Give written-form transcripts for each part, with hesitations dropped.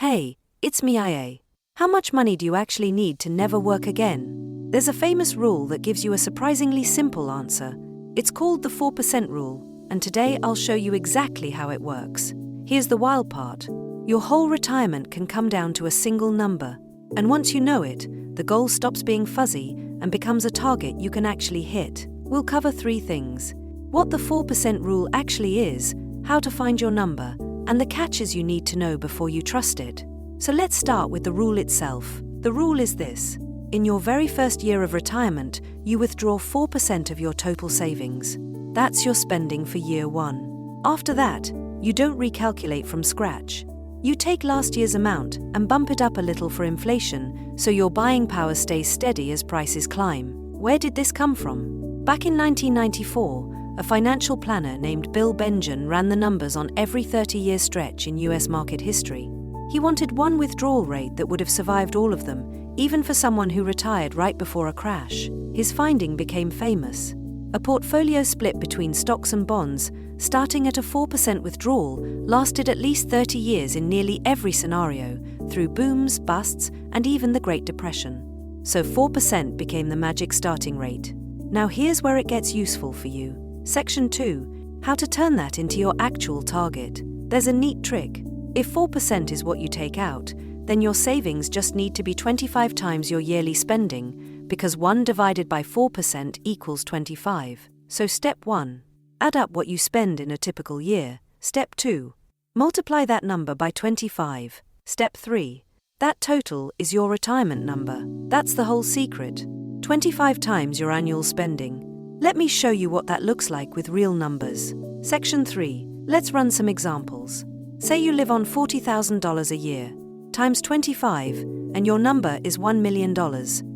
Hey, it's me IA. How much money do you actually need to never work again? There's a famous rule that gives you a surprisingly simple answer. It's called the 4% rule, and today I'll show you exactly how it works. Here's the wild part. Your whole retirement can come down to a single number, and once you know it, the goal stops being fuzzy and becomes a target you can actually hit. We'll cover 3 things: what the 4% rule actually is, how to find your number, and the catches you need to know before you trust it. So let's start with the rule itself. The rule is this: in your very first year of retirement, you withdraw 4% of your total savings. That's your spending for year 1. After that, you don't recalculate from scratch. You take last year's amount and bump it up a little for inflation, so your buying power stays steady as prices climb. Where did this come from? Back in 1994, a financial planner named Bill Bengen ran the numbers on every 30-year stretch in US market history. He wanted one withdrawal rate that would have survived all of them, even for someone who retired right before a crash. His finding became famous. A portfolio split between stocks and bonds, starting at a 4% withdrawal, lasted at least 30 years in nearly every scenario, through booms, busts, and even the Great Depression. So 4% became the magic starting rate. Now here's where it gets useful for you. Section 2. How to turn that into your actual target. There's a neat trick. If 4% is what you take out, then your savings just need to be 25 times your yearly spending, because 1 divided by 4% equals 25. So step 1. Add up what you spend in a typical year. Step 2. Multiply that number by 25. Step 3. That total is your retirement number. That's the whole secret. 25 times your annual spending. Let me show you what that looks like with real numbers. Section 3. Let's run some examples. Say you live on $40,000 a year, times 25, and your number is $1 million.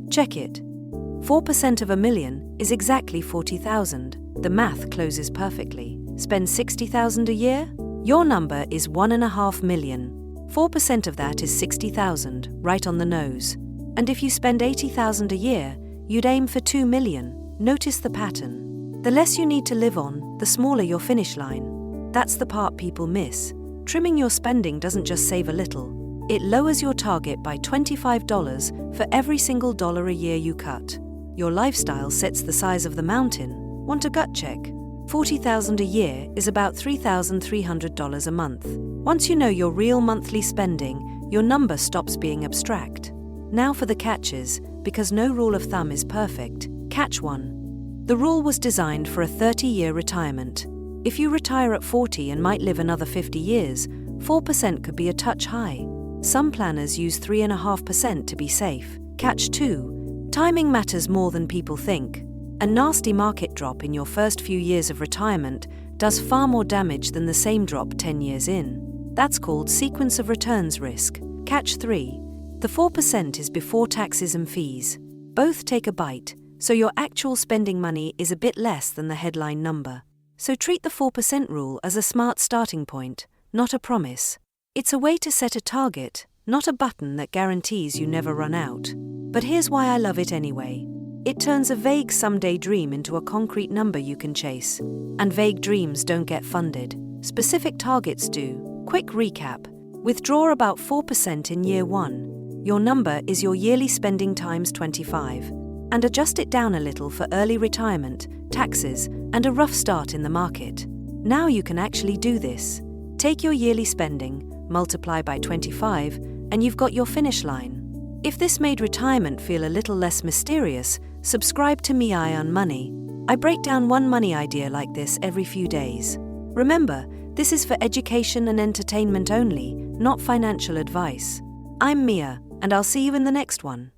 Check it. 4% of $1 million is exactly 40,000. The math closes perfectly. Spend 60,000 a year? Your number is $1.5 million. 4% of that is 60,000, right on the nose. And if you spend 80,000 a year, you'd aim for 2 million. Notice the pattern. The less you need to live on, the smaller your finish line. That's the part people miss. Trimming your spending doesn't just save a little. It lowers your target by $25 for every single dollar a year you cut. Your lifestyle sets the size of the mountain. Want a gut check? $40,000 a year is about $3,300 a month. Once you know your real monthly spending, your number stops being abstract. Now for the catches, because no rule of thumb is perfect. Catch 1. The rule was designed for a 30-year retirement. If you retire at 40 and might live another 50 years, 4% could be a touch high. Some planners use 3.5% to be safe. Catch 2. Timing matters more than people think. A nasty market drop in your first few years of retirement does far more damage than the same drop 10 years in. That's called sequence of returns risk. Catch 3. The 4% is before taxes and fees. Both take a bite, so your actual spending money is a bit less than the headline number. So treat the 4% rule as a smart starting point, not a promise. It's a way to set a target, not a button that guarantees you never run out. But here's why I love it anyway. It turns a vague someday dream into a concrete number you can chase. And vague dreams don't get funded. Specific targets do. Quick recap. Withdraw about 4% in year 1. Your number is your yearly spending times 25. And adjust it down a little for early retirement, taxes, and a rough start in the market. Now you can actually do this. Take your yearly spending, multiply by 25, and you've got your finish line. If this made retirement feel a little less mysterious, subscribe to Me Eye on Money. I break down one money idea like this every few days. Remember, this is for education and entertainment only, not financial advice. I'm Mia, and I'll see you in the next one.